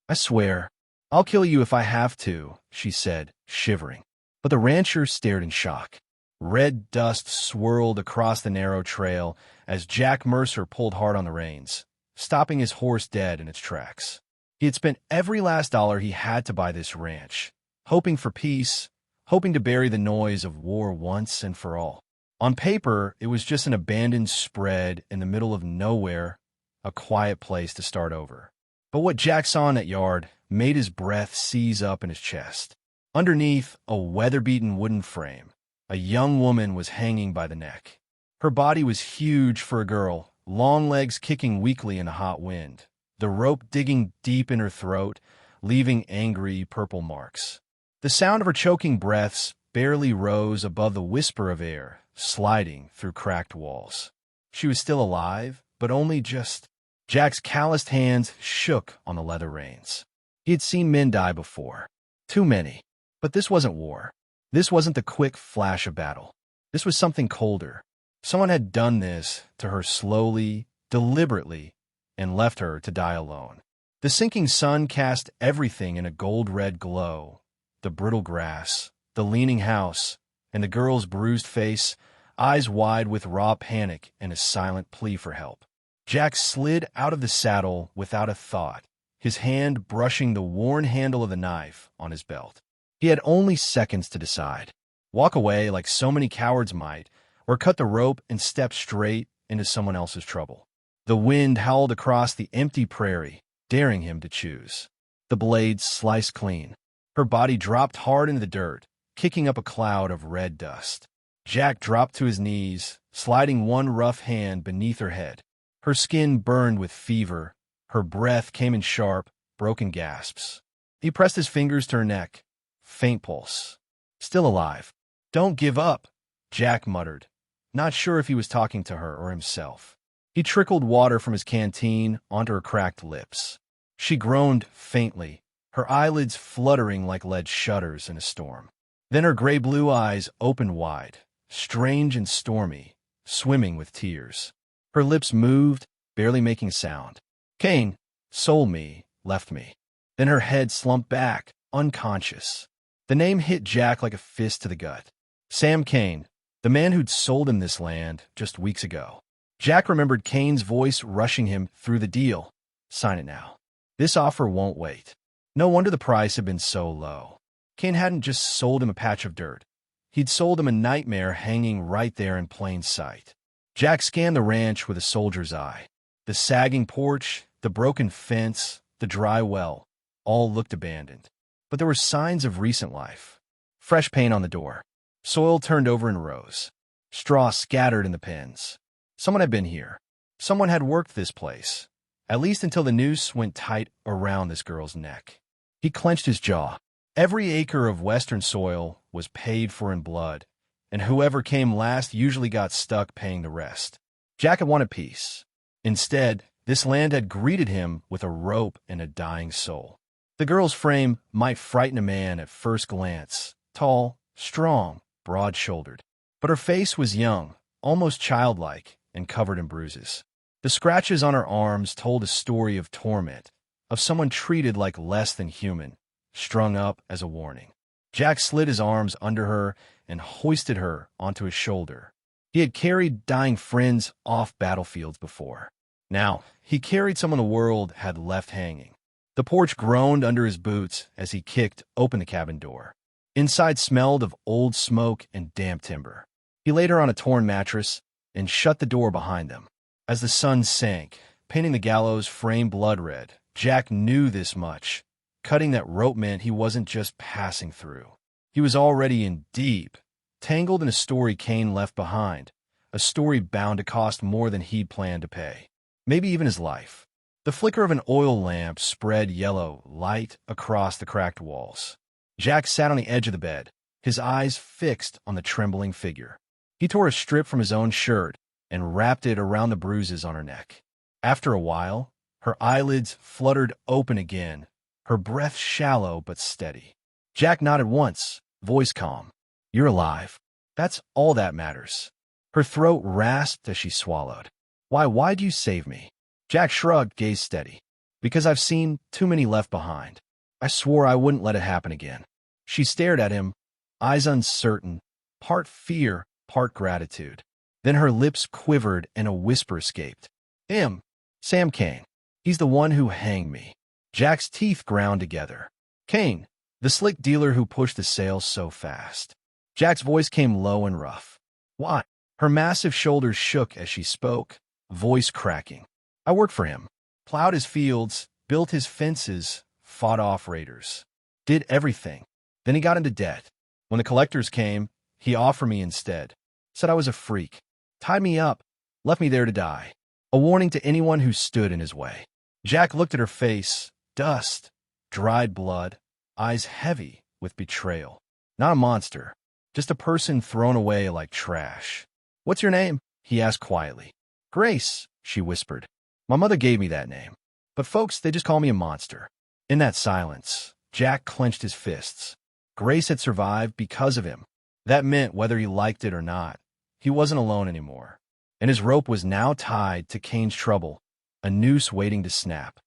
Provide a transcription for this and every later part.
I swear, I'll kill you if I have to, she said, shivering. But the rancher stared in shock. Red dust swirled across the narrow trail as Jack Mercer pulled hard on the reins, stopping his horse dead in its tracks. He had spent every last dollar he had to buy this ranch, hoping for peace, hoping to bury the noise of war once and for all. On paper, it was just an abandoned spread in the middle of nowhere, a quiet place to start over. But what Jack saw in that yard made his breath seize up in his chest. Underneath a weather-beaten wooden frame, a young woman was hanging by the neck. Her body was huge for a girl, long legs kicking weakly in a hot wind, the rope digging deep in her throat, leaving angry purple marks. The sound of her choking breaths barely rose above the whisper of air sliding through cracked walls. She was still alive, but only just. Jack's calloused hands shook on the leather reins. He had seen men die before. Too many. But this wasn't war. This wasn't the quick flash of battle. This was something colder. Someone had done this to her slowly, deliberately, and left her to die alone. The sinking sun cast everything in a gold-red glow. The brittle grass, the leaning house, and the girl's bruised face, eyes wide with raw panic and a silent plea for help. Jack slid out of the saddle without a thought, his hand brushing the worn handle of the knife on his belt. He had only seconds to decide. Walk away like so many cowards might, or cut the rope and step straight into someone else's trouble. The wind howled across the empty prairie, daring him to choose. The blade sliced clean. Her body dropped hard into the dirt, kicking up a cloud of red dust. Jack dropped to his knees, sliding one rough hand beneath her head. Her skin burned with fever. Her breath came in sharp, broken gasps. He pressed his fingers to her neck. Faint pulse. Still alive. Don't give up, Jack muttered, not sure if he was talking to her or himself. He trickled water from his canteen onto her cracked lips. She groaned faintly, her eyelids fluttering like lead shutters in a storm. Then her gray-blue eyes opened wide, strange and stormy, swimming with tears. Her lips moved, barely making sound. Kane, sold me, left me. Then her head slumped back, unconscious. The name hit Jack like a fist to the gut. Sam Kane, the man who'd sold him this land just weeks ago. Jack remembered Kane's voice rushing him through the deal. Sign it now. This offer won't wait. No wonder the price had been so low. Kane hadn't just sold him a patch of dirt. He'd sold him a nightmare hanging right there in plain sight. Jack scanned the ranch with a soldier's eye. The sagging porch, the broken fence, the dry well, all looked abandoned. But there were signs of recent life. Fresh paint on the door. Soil turned over in rows. Straw scattered in the pens. Someone had been here. Someone had worked this place, at least until the noose went tight around this girl's neck. He clenched his jaw. Every acre of western soil was paid for in blood, and whoever came last usually got stuck paying the rest. Jack had wanted peace. Instead, this land had greeted him with a rope and a dying soul. The girl's frame might frighten a man at first glance, tall, strong, broad-shouldered. But her face was young, almost childlike, and covered in bruises. The scratches on her arms told a story of torment, of someone treated like less than human, strung up as a warning. Jack slid his arms under her and hoisted her onto his shoulder. He had carried dying friends off battlefields before. Now, he carried someone the world had left hanging. The porch groaned under his boots as he kicked open the cabin door. Inside smelled of old smoke and damp timber. He laid her on a torn mattress and shut the door behind them. As the sun sank, painting the gallows frame blood red, Jack knew this much. Cutting that rope meant he wasn't just passing through. He was already in deep, tangled in a story Kane left behind, a story bound to cost more than he'd planned to pay. Maybe even his life. The flicker of an oil lamp spread yellow light across the cracked walls. Jack sat on the edge of the bed, his eyes fixed on the trembling figure. He tore a strip from his own shirt and wrapped it around the bruises on her neck. After a while, her eyelids fluttered open again, her breath shallow but steady. Jack nodded once, voice calm. You're alive. That's all that matters. Her throat rasped as she swallowed. Why'd you save me? Jack shrugged, gaze steady. Because I've seen too many left behind. I swore I wouldn't let it happen again. She stared at him, eyes uncertain, part fear, part gratitude. Then her lips quivered and a whisper escaped. Him. Sam Kane. He's the one who hanged me. Jack's teeth ground together. Kane. The slick dealer who pushed the sales so fast. Jack's voice came low and rough. Why? Her massive shoulders shook as she spoke, voice cracking. I worked for him. Plowed his fields, built his fences, fought off raiders. Did everything. Then he got into debt. When the collectors came, he offered me instead. Said I was a freak. Tied me up. Left me there to die. A warning to anyone who stood in his way. Jack looked at her face. Dust. Dried blood. Eyes heavy with betrayal. Not a monster. Just a person thrown away like trash. What's your name? He asked quietly. Grace, she whispered. My mother gave me that name. But folks, they just call me a monster. In that silence, Jack clenched his fists. Grace had survived because of him. That meant whether he liked it or not, he wasn't alone anymore. And his rope was now tied to Kane's trouble, a noose waiting to snap.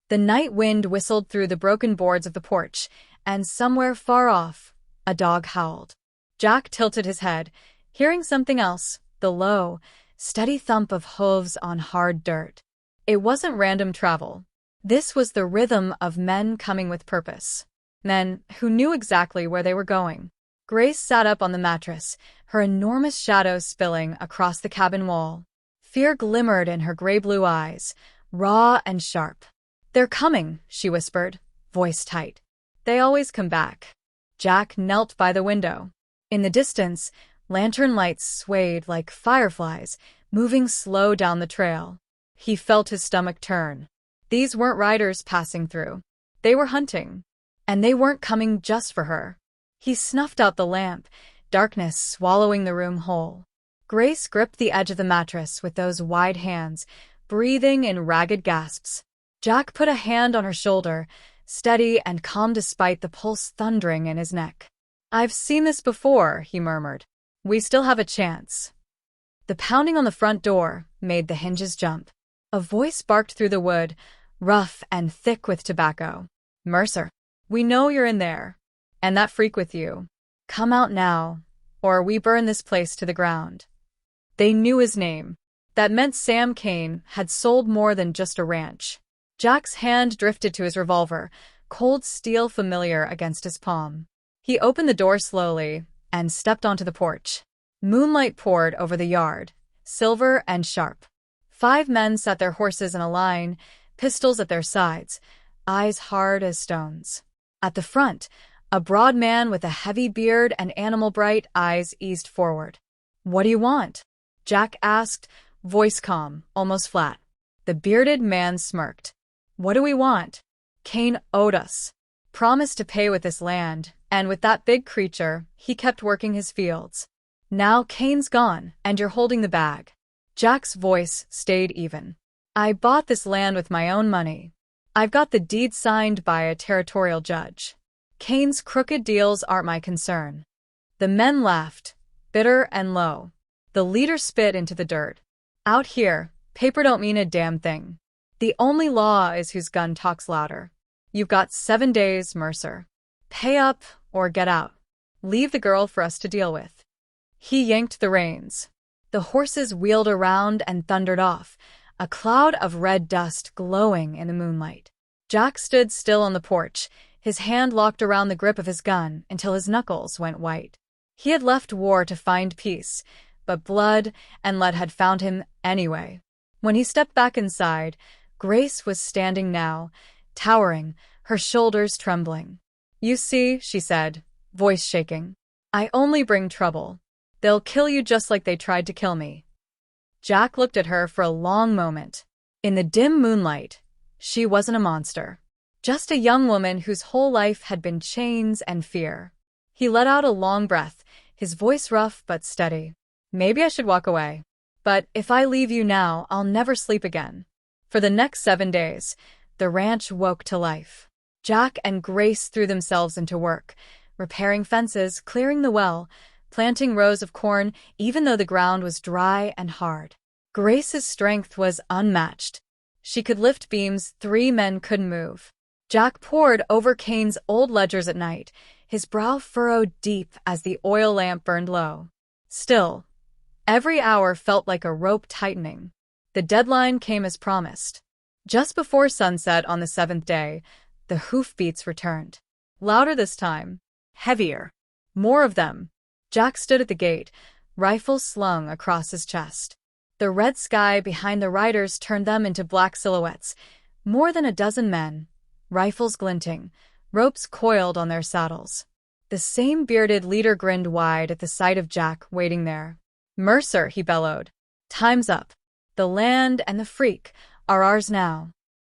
The night wind whistled through the broken boards of the porch, and somewhere far off, a dog howled. Jack tilted his head, hearing something else, the low, steady thump of hooves on hard dirt. It wasn't random travel. This was the rhythm of men coming with purpose. Men who knew exactly where they were going. Grace sat up on the mattress, her enormous shadow spilling across the cabin wall. Fear glimmered in her gray-blue eyes, raw and sharp. They're coming, she whispered, voice tight. They always come back. Jack knelt by the window. In the distance, lantern lights swayed like fireflies, moving slow down the trail. He felt his stomach turn. These weren't riders passing through. They were hunting. And they weren't coming just for her. He snuffed out the lamp, darkness swallowing the room whole. Grace gripped the edge of the mattress with those wide hands, breathing in ragged gasps. Jack put a hand on her shoulder, steady and calm despite the pulse thundering in his neck. I've seen this before, he murmured. We still have a chance. The pounding on the front door made the hinges jump. A voice barked through the wood, rough and thick with tobacco. Mercer, we know you're in there. And that freak with you. Come out now, or we burn this place to the ground. They knew his name. That meant Sam Kane had sold more than just a ranch. Jack's hand drifted to his revolver, cold steel familiar against his palm. He opened the door slowly and stepped onto the porch. Moonlight poured over the yard, silver and sharp. 5 men sat their horses in a line, pistols at their sides, eyes hard as stones. At the front, a broad man with a heavy beard and animal-bright eyes eased forward. What do you want? Jack asked, voice calm, almost flat. The bearded man smirked. What do we want? Kane owed us. Promised to pay with this land, and with that big creature, he kept working his fields. Now Kane's gone, and you're holding the bag. Jack's voice stayed even. I bought this land with my own money. I've got the deed signed by a territorial judge. Kane's crooked deals aren't my concern. The men laughed, bitter and low. The leader spit into the dirt. Out here, paper don't mean a damn thing. The only law is whose gun talks louder. You've got 7 days, Mercer. Pay up or get out. Leave the girl for us to deal with. He yanked the reins. The horses wheeled around and thundered off, a cloud of red dust glowing in the moonlight. Jack stood still on the porch, his hand locked around the grip of his gun until his knuckles went white. He had left war to find peace, but blood and lead had found him anyway. When he stepped back inside, Grace was standing now, towering, her shoulders trembling. You see, she said, voice shaking. I only bring trouble. They'll kill you just like they tried to kill me. Jack looked at her for a long moment. In the dim moonlight, she wasn't a monster. Just a young woman whose whole life had been chains and fear. He let out a long breath, his voice rough but steady. Maybe I should walk away. But if I leave you now, I'll never sleep again. For the next 7 days, the ranch woke to life. Jack and Grace threw themselves into work, repairing fences, clearing the well, planting rows of corn, even though the ground was dry and hard. Grace's strength was unmatched. She could lift beams 3 men couldn't move. Jack pored over Kane's old ledgers at night, his brow furrowed deep as the oil lamp burned low. Still, every hour felt like a rope tightening. The deadline came as promised. Just before sunset on the 7th day, the hoofbeats returned. Louder this time. Heavier. More of them. Jack stood at the gate, rifle slung across his chest. The red sky behind the riders turned them into black silhouettes. More than a dozen men, rifles glinting, ropes coiled on their saddles. The same bearded leader grinned wide at the sight of Jack waiting there. "Mercer," he bellowed. "Time's up. The land and the freak are ours now."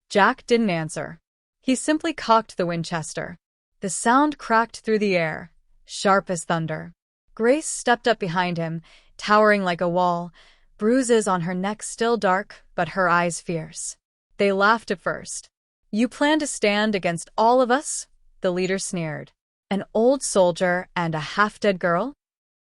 Jack didn't answer. He simply cocked the Winchester. The sound cracked through the air, sharp as thunder. Grace stepped up behind him, towering like a wall, bruises on her neck still dark, but her eyes fierce. They laughed at first. "You plan to stand against all of us?" the leader sneered. "An old soldier and a half-dead girl?"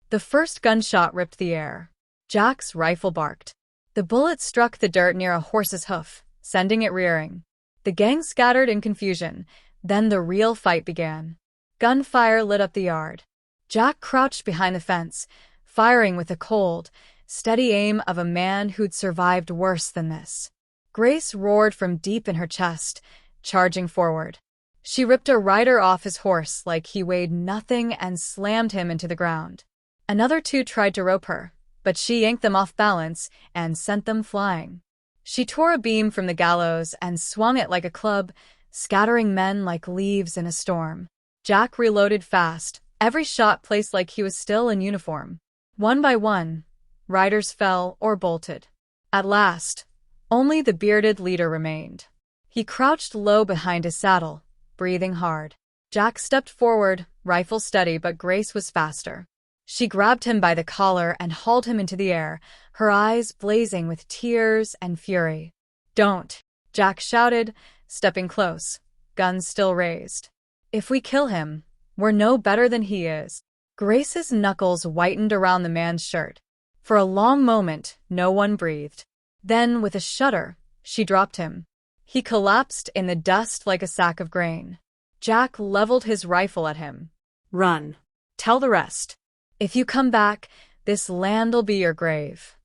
The first gunshot ripped the air. Jack's rifle barked. The bullet struck the dirt near a horse's hoof, sending it rearing. The gang scattered in confusion. Then the real fight began. Gunfire lit up the yard. Jack crouched behind the fence, firing with the cold, steady aim of a man who'd survived worse than this. Grace roared from deep in her chest, charging forward. She ripped a rider off his horse like he weighed nothing and slammed him into the ground. Another 2 tried to rope her, but she yanked them off balance and sent them flying. She tore a beam from the gallows and swung it like a club, scattering men like leaves in a storm. Jack reloaded fast, every shot placed like he was still in uniform. One by one, riders fell or bolted. At last, only the bearded leader remained. He crouched low behind his saddle, breathing hard. Jack stepped forward, rifle steady, but Grace was faster. She grabbed him by the collar and hauled him into the air, her eyes blazing with tears and fury. "Don't!" Jack shouted, stepping close, guns still raised. "If we kill him, we're no better than he is." Grace's knuckles whitened around the man's shirt. For a long moment, no one breathed. Then, with a shudder, she dropped him. He collapsed in the dust like a sack of grain. Jack leveled his rifle at him. "Run. Tell the rest. If you come back, this land'll be your grave."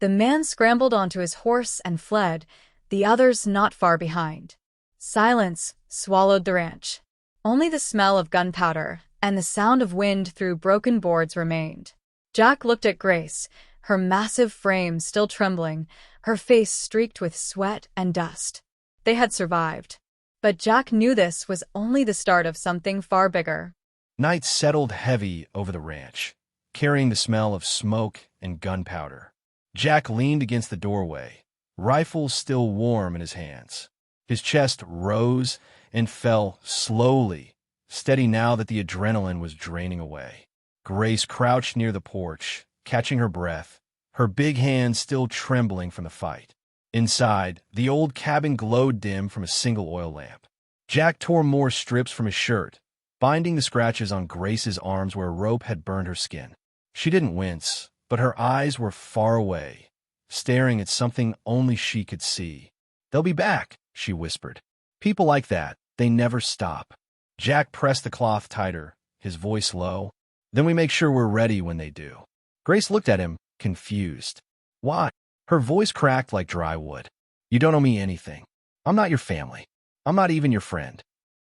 The man scrambled onto his horse and fled, the others not far behind. Silence swallowed the ranch. Only the smell of gunpowder and the sound of wind through broken boards remained. Jack looked at Grace, her massive frame still trembling, her face streaked with sweat and dust. They had survived. But Jack knew this was only the start of something far bigger. Night settled heavy over the ranch, carrying the smell of smoke and gunpowder. Jack leaned against the doorway, rifle still warm in his hands. His chest rose and fell slowly, steady now that the adrenaline was draining away. Grace crouched near the porch, catching her breath, her big hands still trembling from the fight. Inside, the old cabin glowed dim from a single oil lamp. Jack tore more strips from his shirt, binding the scratches on Grace's arms where a rope had burned her skin. She didn't wince, but her eyes were far away, staring at something only she could see. "They'll be back," she whispered. "People like that, they never stop." Jack pressed the cloth tighter, his voice low. "Then we make sure we're ready when they do." Grace looked at him, confused. "Why?" Her voice cracked like dry wood. "You don't owe me anything. I'm not your family. I'm not even your friend."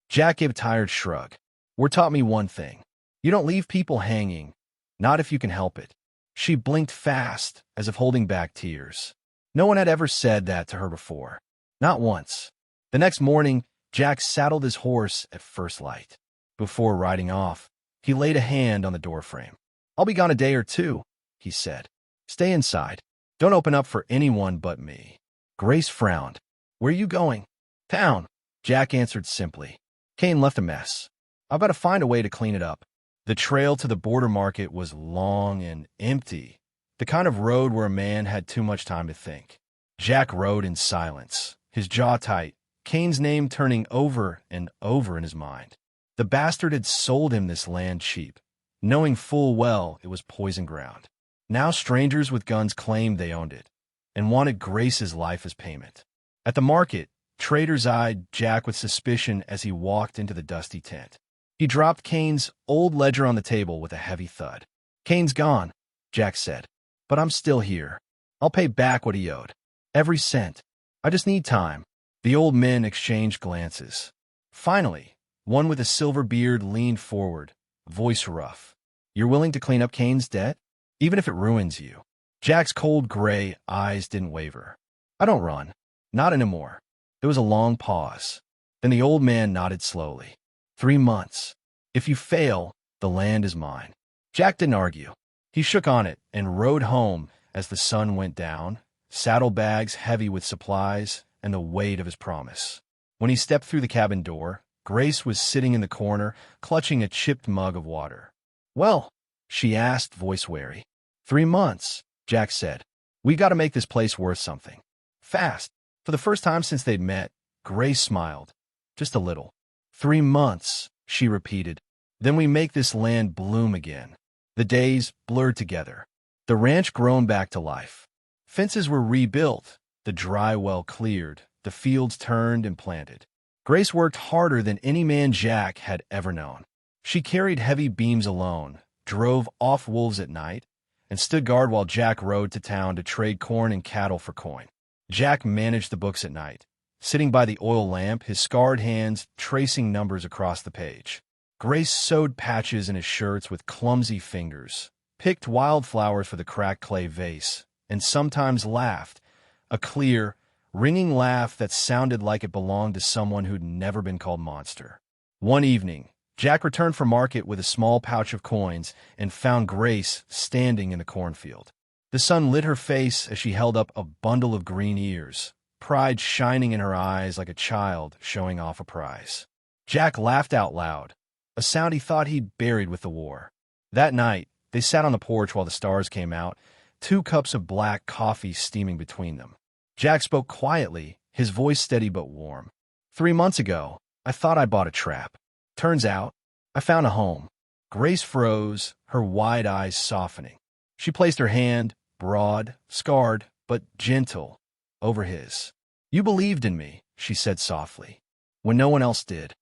Jack gave a tired shrug. "We're taught me one thing. You don't leave people hanging, not if you can help it." She blinked fast, as if holding back tears. No one had ever said that to her before. Not once. The next morning, Jack saddled his horse at first light. Before riding off, he laid a hand on the doorframe. "I'll be gone a day or 2, he said. "Stay inside. Don't open up for anyone but me." Grace frowned. "Where are you going?" "Town," Jack answered simply. "Kane left a mess. I've got to find a way to clean it up." The trail to the border market was long and empty, the kind of road where a man had too much time to think. Jack rode in silence, his jaw tight, Kane's name turning over and over in his mind. The bastard had sold him this land cheap, knowing full well it was poison ground. Now strangers with guns claimed they owned it, and wanted Grace's life as payment. At the market, traders eyed Jack with suspicion as he walked into the dusty tent. He dropped Kane's old ledger on the table with a heavy thud. "Kane's gone," Jack said. "But I'm still here. I'll pay back what he owed. Every cent. I just need time." The old men exchanged glances. Finally, one with a silver beard leaned forward, voice rough. "You're willing to clean up Kane's debt? Even if it ruins you?" Jack's cold gray eyes didn't waver. "I don't run. Not anymore." There was a long pause. Then the old man nodded slowly. 3 months. If you fail, the land is mine." Jack didn't argue. He shook on it and rode home as the sun went down, saddlebags heavy with supplies and the weight of his promise. When he stepped through the cabin door, Grace was sitting in the corner, clutching a chipped mug of water. "Well," she asked, voice wary. 3 months, Jack said. "We got to make this place worth something. Fast." For the first time since they'd met, Grace smiled. Just a little. 3 months, she repeated. "Then we make this land bloom again." The days blurred together. The ranch grown back to life. Fences were rebuilt, the dry well cleared, the fields turned and planted. Grace worked harder than any man Jack had ever known. She carried heavy beams alone, drove off wolves at night, and stood guard while Jack rode to town to trade corn and cattle for coin. Jack managed the books at night, sitting by the oil lamp, his scarred hands tracing numbers across the page. Grace sewed patches in his shirts with clumsy fingers, picked wildflowers for the cracked clay vase, and sometimes laughed, a clear, ringing laugh that sounded like it belonged to someone who'd never been called monster. One evening, Jack returned from market with a small pouch of coins and found Grace standing in the cornfield. The sun lit her face as she held up a bundle of green ears, pride shining in her eyes like a child showing off a prize. Jack laughed out loud, a sound he thought he'd buried with the war. That night, they sat on the porch while the stars came out, 2 cups of black coffee steaming between them. Jack spoke quietly, his voice steady but warm. 3 months ago, I thought I bought a trap. Turns out, I found a home." Grace froze, her wide eyes softening. She placed her hand, broad, scarred, but gentle, over his. "You believed in me," she said softly, "when no one else did."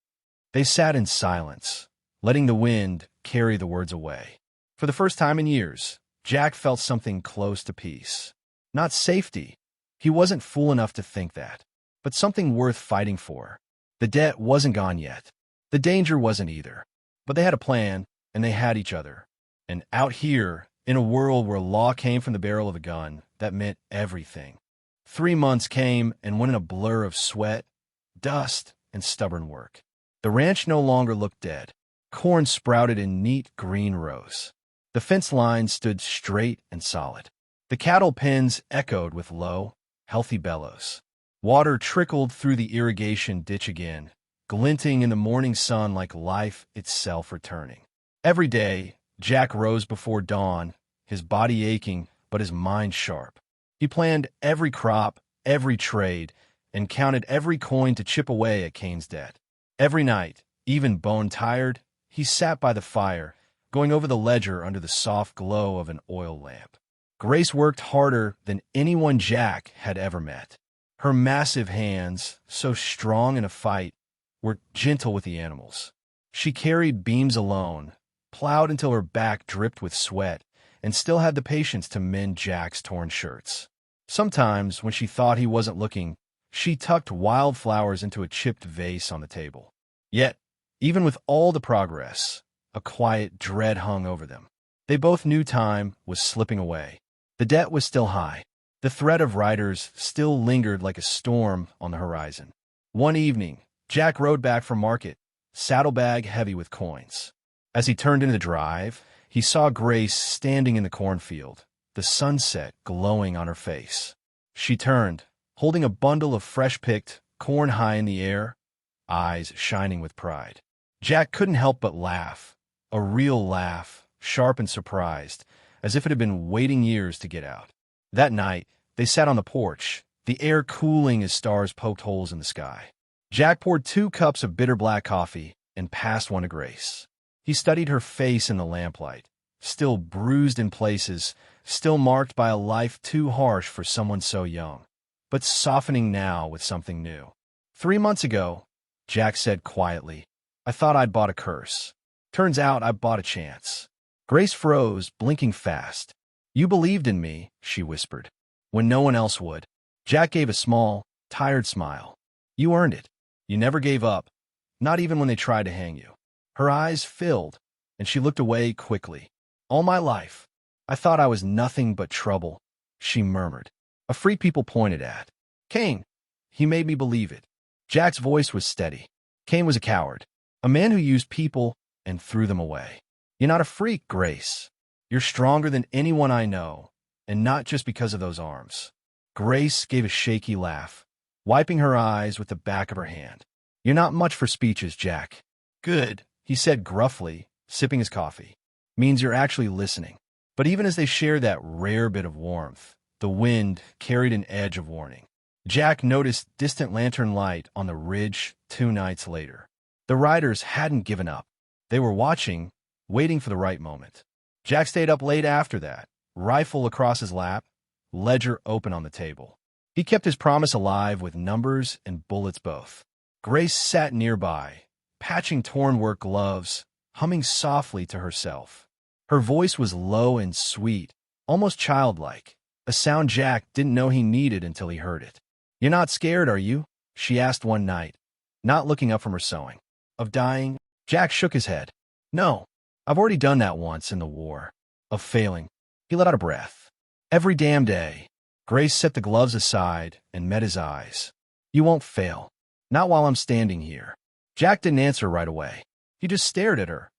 They sat in silence, letting the wind carry the words away. For the first time in years, Jack felt something close to peace. Not safety. He wasn't fool enough to think that. But something worth fighting for. The debt wasn't gone yet. The danger wasn't either. But they had a plan, and they had each other. And out here, in a world where law came from the barrel of a gun, that meant everything. 3 months came and went in a blur of sweat, dust, and stubborn work. The ranch no longer looked dead. Corn sprouted in neat green rows. The fence line stood straight and solid. The cattle pens echoed with low, healthy bellows. Water trickled through the irrigation ditch again, glinting in the morning sun like life itself returning. Every day, Jack rose before dawn, his body aching, but his mind sharp. He planned every crop, every trade, and counted every coin to chip away at Kane's debt. Every night, even bone-tired, he sat by the fire, going over the ledger under the soft glow of an oil lamp. Grace worked harder than anyone Jack had ever met. Her massive hands, so strong in a fight, were gentle with the animals. She carried beams alone, plowed until her back dripped with sweat, and still had the patience to mend Jack's torn shirts. Sometimes, when she thought he wasn't looking, she tucked wildflowers into a chipped vase on the table. Yet, even with all the progress, a quiet dread hung over them. They both knew time was slipping away. The debt was still high. The threat of riders still lingered like a storm on the horizon. One evening, Jack rode back from market, saddlebag heavy with coins. As he turned into the drive, he saw Grace standing in the cornfield, the sunset glowing on her face. She turned, holding a bundle of fresh-picked corn high in the air, eyes shining with pride. Jack couldn't help but laugh, a real laugh, sharp and surprised, as if it had been waiting years to get out. That night, they sat on the porch, the air cooling as stars poked holes in the sky. Jack poured 2 cups of bitter black coffee and passed one to Grace. He studied her face in the lamplight, still bruised in places, still marked by a life too harsh for someone so young. but softening now with something new. 3 months ago, Jack said quietly, I thought I'd bought a curse. Turns out I bought a chance. Grace froze, blinking fast. You believed in me, she whispered, when no one else would. Jack gave a small, tired smile. You earned it. You never gave up, not even when they tried to hang you. Her eyes filled, and she looked away quickly. All my life, I thought I was nothing but trouble, she murmured. A freak people pointed at. Cain. He made me believe it. Jack's voice was steady. Cain was a coward, a man who used people and threw them away. You're not a freak, Grace. You're stronger than anyone I know, and not just because of those arms. Grace gave a shaky laugh, wiping her eyes with the back of her hand. You're not much for speeches, Jack. Good, he said gruffly, sipping his coffee. Means you're actually listening. But even as they shared that rare bit of warmth, the wind carried an edge of warning. Jack noticed distant lantern light on the ridge 2 nights later. The riders hadn't given up. They were watching, waiting for the right moment. Jack stayed up late after that, rifle across his lap, ledger open on the table. He kept his promise alive with numbers and bullets both. Grace sat nearby, patching torn work gloves, humming softly to herself. Her voice was low and sweet, almost childlike, a sound Jack didn't know he needed until he heard it. You're not scared, are you? She asked one night, not looking up from her sewing. Of dying? Jack shook his head. No, I've already done that once in the war. Of failing. He let out a breath. Every damn day. Grace set the gloves aside and met his eyes. You won't fail. Not while I'm standing here. Jack didn't answer right away. He just stared at her.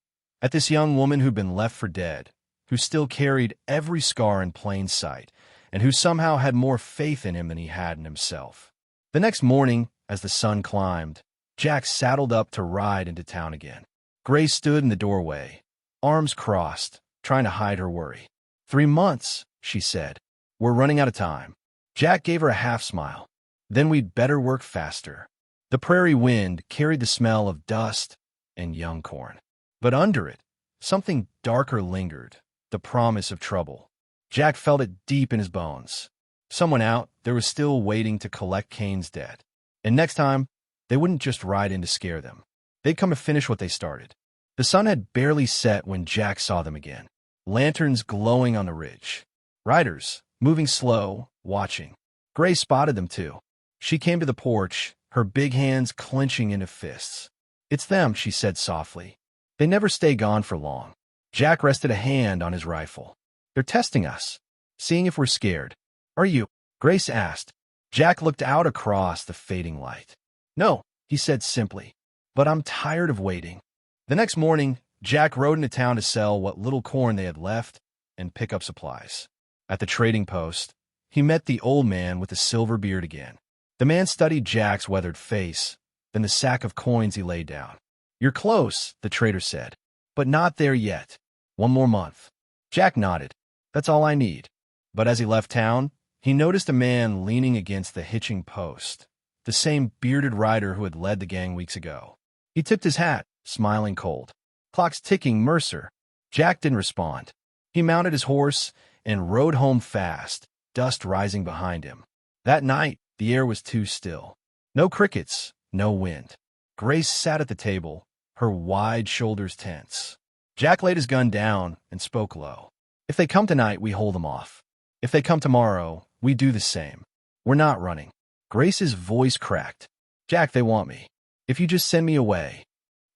At this young woman who'd been left for dead, who still carried every scar in plain sight, and who somehow had more faith in him than he had in himself. The next morning, as the sun climbed, Jack saddled up to ride into town again. Grace stood in the doorway, arms crossed, trying to hide her worry. 3 months, she said. We're running out of time. Jack gave her a half-smile. Then we'd better work faster. The prairie wind carried the smell of dust and young corn. But under it, something darker lingered, the promise of trouble. Jack felt it deep in his bones. Someone out there was still waiting to collect Cain's debt. And next time, they wouldn't just ride in to scare them. They'd come to finish what they started. The sun had barely set when Jack saw them again. Lanterns glowing on the ridge. Riders, moving slow, watching. Grace spotted them too. She came to the porch, her big hands clenching into fists. It's them, she said softly. They never stay gone for long. Jack rested a hand on his rifle. They're testing us, seeing if we're scared. Are you? Grace asked. Jack looked out across the fading light. No, he said simply, but I'm tired of waiting. The next morning, Jack rode into town to sell what little corn they had left and pick up supplies. At the trading post, he met the old man with the silver beard again. The man studied Jack's weathered face, then the sack of coins he laid down. You're close, the trader said, but not there yet. 1 more month. Jack nodded. That's all I need. But as he left town, he noticed a man leaning against the hitching post, the same bearded rider who had led the gang weeks ago. He tipped his hat, smiling cold. Clock's ticking, Mercer. Jack didn't respond. He mounted his horse and rode home fast, dust rising behind him. That night, the air was too still. No crickets, no wind. Grace sat at the table, her wide shoulders tense. Jack laid his gun down and spoke low. If they come tonight, we hold them off. If they come tomorrow, we do the same. We're not running. Grace's voice cracked. Jack, they want me. If you just send me away.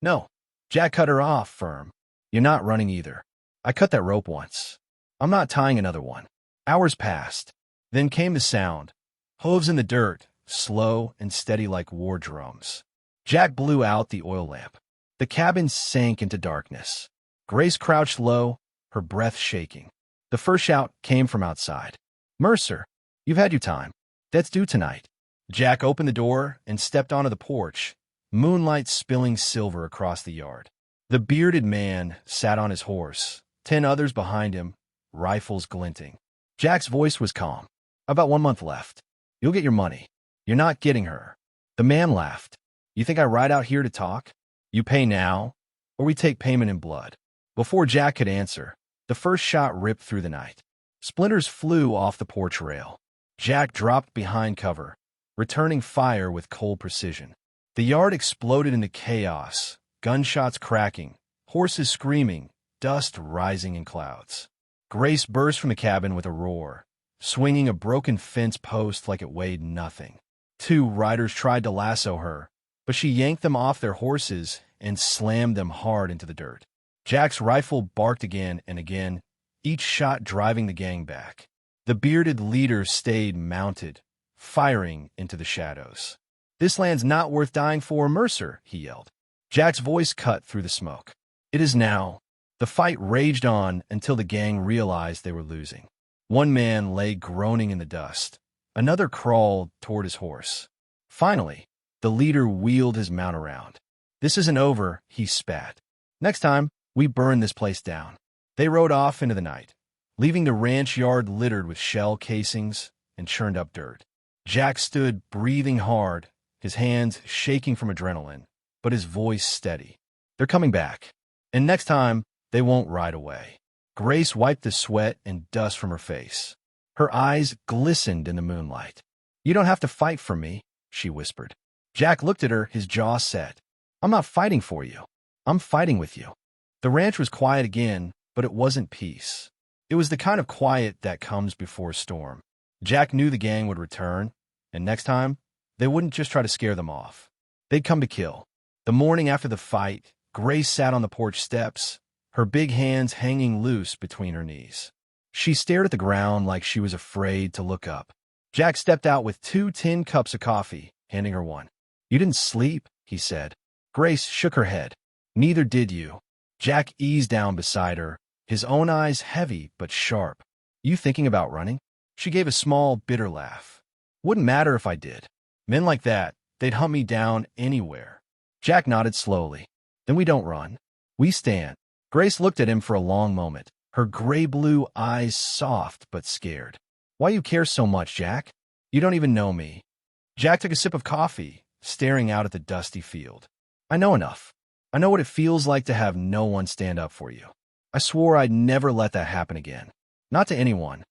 No. Jack cut her off, firm. You're not running either. I cut that rope once. I'm not tying another one. Hours passed. Then came the sound. Hooves in the dirt, slow and steady like war drums. Jack blew out the oil lamp. The cabin sank into darkness. Grace crouched low, her breath shaking. The first shout came from outside. Mercer, you've had your time. That's due tonight. Jack opened the door and stepped onto the porch, moonlight spilling silver across the yard. The bearded man sat on his horse, 10 others behind him, rifles glinting. Jack's voice was calm. About 1 month left. You'll get your money. You're not getting her. The man laughed. You think I ride out here to talk? You pay now, or we take payment in blood. Before Jack could answer, the first shot ripped through the night. Splinters flew off the porch rail. Jack dropped behind cover, returning fire with cold precision. The yard exploded into chaos, gunshots cracking, horses screaming, dust rising in clouds. Grace burst from the cabin with a roar, swinging a broken fence post like it weighed nothing. 2 riders tried to lasso her, but she yanked them off their horses and slammed them hard into the dirt. Jack's rifle barked again and again, each shot driving the gang back. The bearded leader stayed mounted, firing into the shadows. "This land's not worth dying for, Mercer," he yelled. Jack's voice cut through the smoke. "It is now." The fight raged on until the gang realized they were losing. One man lay groaning in the dust. Another crawled toward his horse. Finally, the leader wheeled his mount around. "This isn't over," he spat. "Next time, we burn this place down." They rode off into the night, leaving the ranch yard littered with shell casings and churned up dirt. Jack stood breathing hard, his hands shaking from adrenaline, but his voice steady. "They're coming back. And next time, they won't ride away." Grace wiped the sweat and dust from her face. Her eyes glistened in the moonlight. "You don't have to fight for me," she whispered. Jack looked at her, his jaw set. "I'm not fighting for you. I'm fighting with you." The ranch was quiet again, but it wasn't peace. It was the kind of quiet that comes before a storm. Jack knew the gang would return, and next time, they wouldn't just try to scare them off. They'd come to kill. The morning after the fight, Grace sat on the porch steps, her big hands hanging loose between her knees. She stared at the ground like she was afraid to look up. Jack stepped out with 2 tin cups of coffee, handing her one. "You didn't sleep," he said. Grace shook her head. "Neither did you." Jack eased down beside her, his own eyes heavy but sharp. "You thinking about running?" She gave a small, bitter laugh. "Wouldn't matter if I did. Men like that, they'd hunt me down anywhere." Jack nodded slowly. "Then we don't run. We stand." Grace looked at him for a long moment, her gray-blue eyes soft but scared. "Why you care so much, Jack? You don't even know me." Jack took a sip of coffee, staring out at the dusty field. "I know enough. I know what it feels like to have no one stand up for you. I swore I'd never let that happen again. Not to anyone."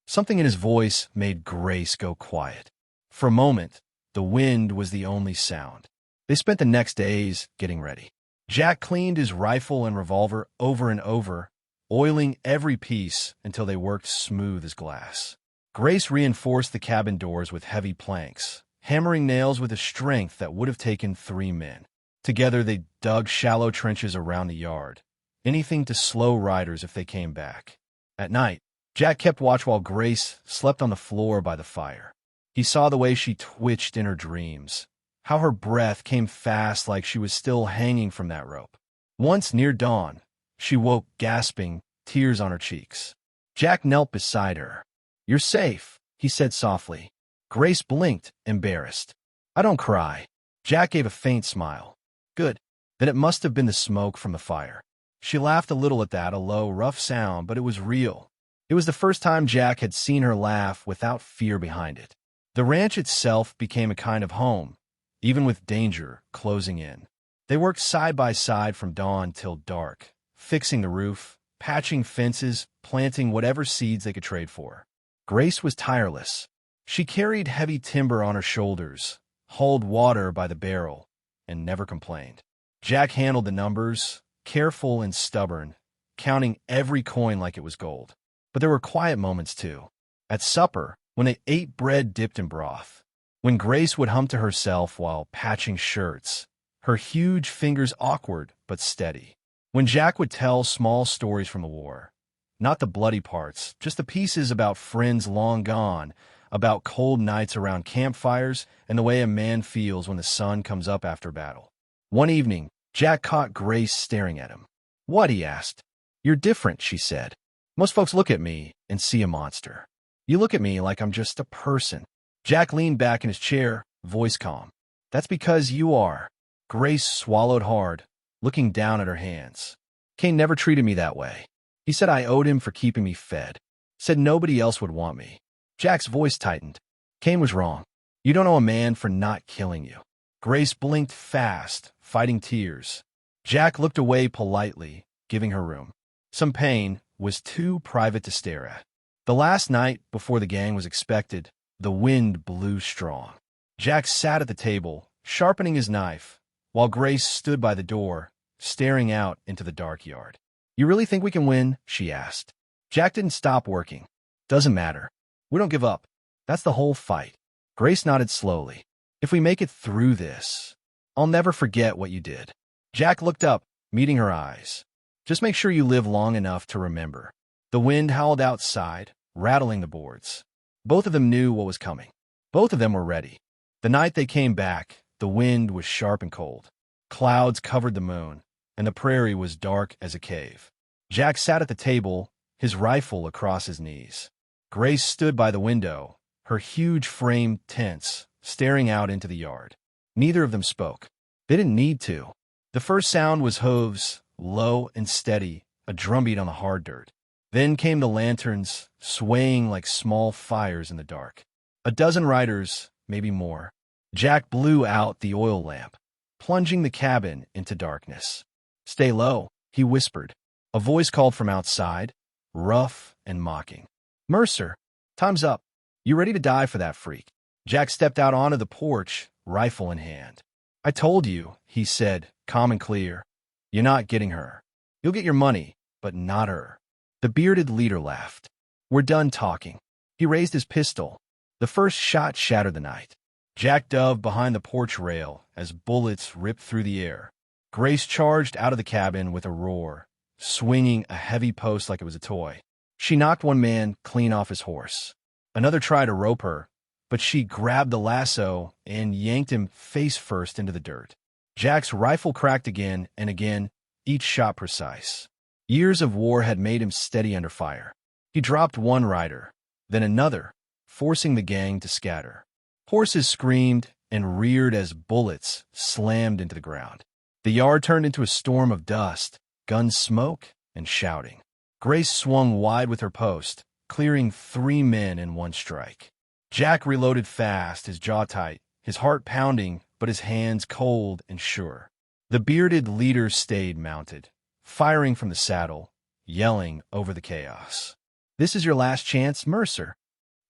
Something in his voice made Grace go quiet. For a moment, the wind was the only sound. They spent the next days getting ready. Jack cleaned his rifle and revolver over and over, oiling every piece until they worked smooth as glass. Grace reinforced the cabin doors with heavy planks, hammering nails with a strength that would have taken 3 men. Together they dug shallow trenches around the yard, anything to slow riders if they came back. At night, Jack kept watch while Grace slept on the floor by the fire. He saw the way she twitched in her dreams, how her breath came fast like she was still hanging from that rope. Once, near dawn, she woke gasping, tears on her cheeks. Jack knelt beside her. "You're safe," he said softly. Grace blinked, embarrassed. "I don't cry." Jack gave a faint smile. "Good. Then it must have been the smoke from the fire." She laughed a little at that, a low, rough sound, but it was real. It was the first time Jack had seen her laugh without fear behind it. The ranch itself became a kind of home, even with danger closing in. They worked side by side from dawn till dark, fixing the roof, patching fences, planting whatever seeds they could trade for. Grace was tireless. She carried heavy timber on her shoulders, hauled water by the barrel, and never complained. Jack handled the numbers, careful and stubborn, counting every coin like it was gold. But there were quiet moments, too. At supper, when they ate bread dipped in broth. When Grace would hum to herself while patching shirts, her huge fingers awkward but steady. When Jack would tell small stories from the war. Not the bloody parts, just the pieces about friends long gone, about cold nights around campfires and the way a man feels when the sun comes up after battle. One evening, Jack caught Grace staring at him. "What?" he asked. "You're different," she said. "Most folks look at me and see a monster. You look at me like I'm just a person." Jack leaned back in his chair, voice calm. "That's because you are." Grace swallowed hard, looking down at her hands. "Kane never treated me that way. He said I owed him for keeping me fed. Said nobody else would want me." Jack's voice tightened. "Kane was wrong. You don't owe a man for not killing you." Grace blinked fast, fighting tears. Jack looked away politely, giving her room. Some pain was too private to stare at. The last night, before the gang was expected, The wind blew strong. Jack sat at the table, sharpening his knife, while Grace stood by the door, staring out into the dark yard. "You really think we can win?" she asked. Jack didn't stop working. "Doesn't matter. We don't give up. That's the whole fight." Grace nodded slowly. "If we make it through this, I'll never forget what you did." Jack looked up, meeting her eyes. "Just make sure you live long enough to remember." The wind howled outside, rattling the boards. Both of them knew what was coming. Both of them were ready. The night they came back, the wind was sharp and cold. Clouds covered the moon, and the prairie was dark as a cave. Jack sat at the table, his rifle across his knees. Grace stood by the window, her huge frame tense, staring out into the yard. Neither of them spoke. They didn't need to. The first sound was hooves, low and steady, a drumbeat on the hard dirt. Then came the lanterns, swaying like small fires in the dark. A dozen riders, maybe more. Jack blew out the oil lamp, plunging the cabin into darkness. "Stay low," he whispered. A voice called from outside, rough and mocking. "Mercer, time's up. You ready to die for that freak?" Jack stepped out onto the porch, rifle in hand. "I told you," he said, calm and clear. "You're not getting her. You'll get your money, but not her." The bearded leader laughed. "We're done talking." He raised his pistol. The first shot shattered the night. Jack dove behind the porch rail as bullets ripped through the air. Grace charged out of the cabin with a roar, swinging a heavy post like it was a toy. She knocked one man clean off his horse. Another tried to rope her, but she grabbed the lasso and yanked him face first into the dirt. Jack's rifle cracked again and again, each shot precise. Years of war had made him steady under fire. He dropped one rider, then another, forcing the gang to scatter. Horses screamed and reared as bullets slammed into the ground. The yard turned into a storm of dust, gun smoke, and shouting. Grace swung wide with her post, clearing 3 men in one strike. Jack reloaded fast, his jaw tight, his heart pounding, but his hands cold and sure. The bearded leader stayed mounted, firing from the saddle, yelling over the chaos. "This is your last chance, Mercer."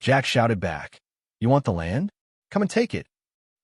Jack shouted back. "You want the land? Come and take it."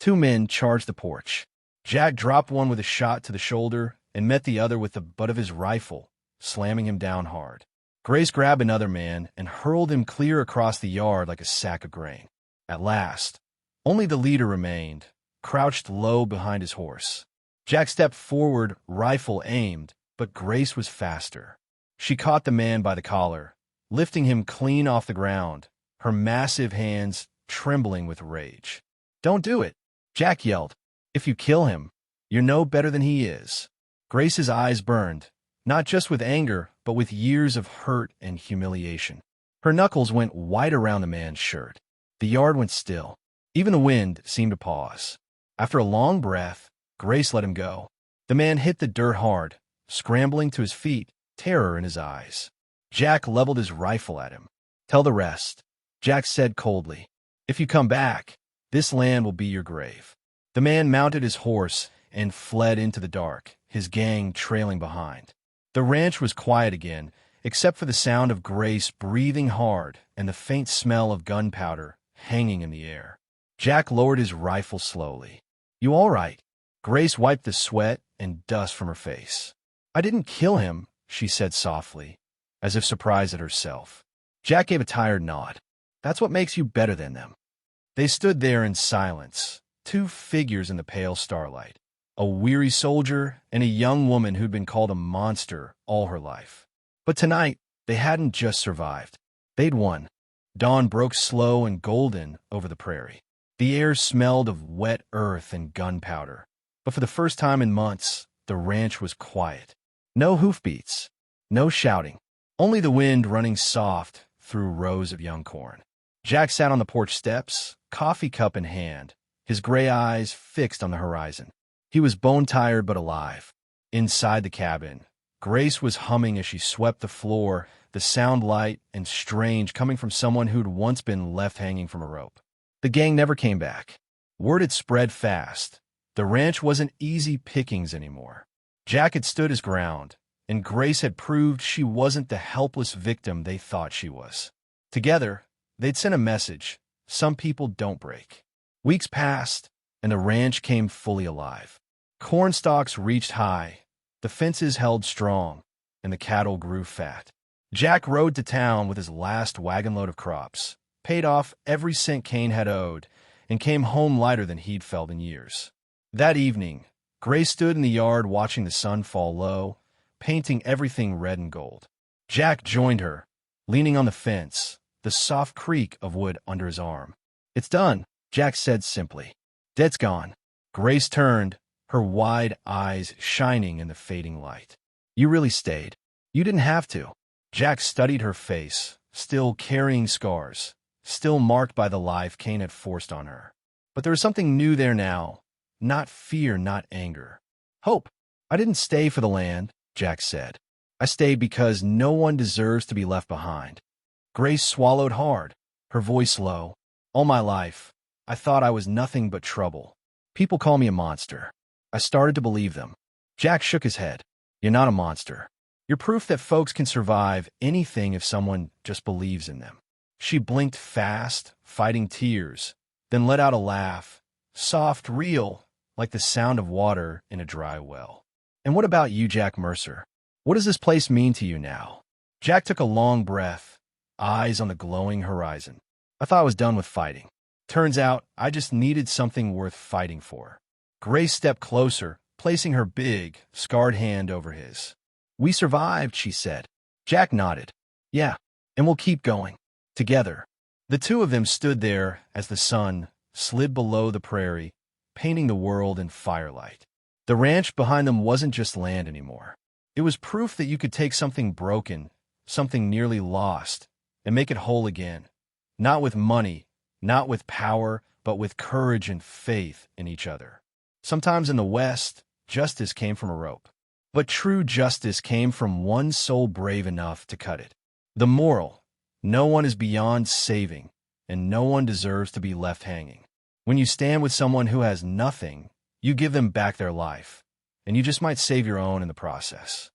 2 men charged the porch. Jack dropped one with a shot to the shoulder and met the other with the butt of his rifle, slamming him down hard. Grace grabbed another man and hurled him clear across the yard like a sack of grain. At last, only the leader remained, crouched low behind his horse. Jack stepped forward, rifle aimed, but Grace was faster. She caught the man by the collar, lifting him clean off the ground, her massive hands trembling with rage. "Don't do it," Jack yelled. "If you kill him, you're no better than he is." Grace's eyes burned, not just with anger, but with years of hurt and humiliation. Her knuckles went white around the man's shirt. The yard went still. Even the wind seemed to pause. After a long breath, Grace let him go. The man hit the dirt hard, scrambling to his feet, terror in his eyes. Jack leveled his rifle at him. "Tell the rest," Jack said coldly. "If you come back, this land will be your grave." The man mounted his horse and fled into the dark, his gang trailing behind. The ranch was quiet again, except for the sound of Grace breathing hard and the faint smell of gunpowder hanging in the air. Jack lowered his rifle slowly. "You all right?" Grace wiped the sweat and dust from her face. "I didn't kill him," she said softly, as if surprised at herself. Jack gave a tired nod. "That's what makes you better than them." They stood there in silence, 2 figures in the pale starlight, a weary soldier and a young woman who'd been called a monster all her life. But tonight, they hadn't just survived. They'd won. Dawn broke slow and golden over the prairie. The air smelled of wet earth and gunpowder. But for the first time in months, the ranch was quiet. No hoofbeats, no shouting, only the wind running soft through rows of young corn. Jack sat on the porch steps, coffee cup in hand, his gray eyes fixed on the horizon. He was bone-tired but alive. Inside the cabin, Grace was humming as she swept the floor, the sound light and strange coming from someone who'd once been left hanging from a rope. The gang never came back. Word had spread fast. The ranch wasn't easy pickings anymore. Jack had stood his ground, and Grace had proved she wasn't the helpless victim they thought she was. Together, they'd sent a message, some people don't break. Weeks passed, and the ranch came fully alive. Corn stalks reached high, the fences held strong, and the cattle grew fat. Jack rode to town with his last wagon load of crops, paid off every cent Kane had owed, and came home lighter than he'd felt in years. That evening, Grace stood in the yard watching the sun fall low, painting everything red and gold. Jack joined her, leaning on the fence, the soft creak of wood under his arm. "It's done," Jack said simply. "Dead's gone." Grace turned, her wide eyes shining in the fading light. "You really stayed. You didn't have to." Jack studied her face, still carrying scars, still marked by the life Kane had forced on her. But there was something new there now, not fear, not anger. Hope. "I didn't stay for the land," Jack said. "I stayed because no one deserves to be left behind." Grace swallowed hard, her voice low. "All my life, I thought I was nothing but trouble. People call me a monster. I started to believe them." Jack shook his head. "You're not a monster. You're proof that folks can survive anything if someone just believes in them." She blinked fast, fighting tears, then let out a laugh, soft, real, like the sound of water in a dry well. "And what about you, Jack Mercer? What does this place mean to you now?" Jack took a long breath, eyes on the glowing horizon. "I thought I was done with fighting. Turns out I just needed something worth fighting for." Grace stepped closer, placing her big, scarred hand over his. "We survived," she said. Jack nodded. "Yeah, and we'll keep going. Together." The two of them stood there as the sun slid below the prairie, painting the world in firelight. The ranch behind them wasn't just land anymore. It was proof that you could take something broken, something nearly lost, and make it whole again. Not with money, not with power, but with courage and faith in each other. Sometimes in the West, justice came from a rope. But true justice came from one soul brave enough to cut it. The moral: no one is beyond saving, and no one deserves to be left hanging. When you stand with someone who has nothing, you give them back their life, and you just might save your own in the process.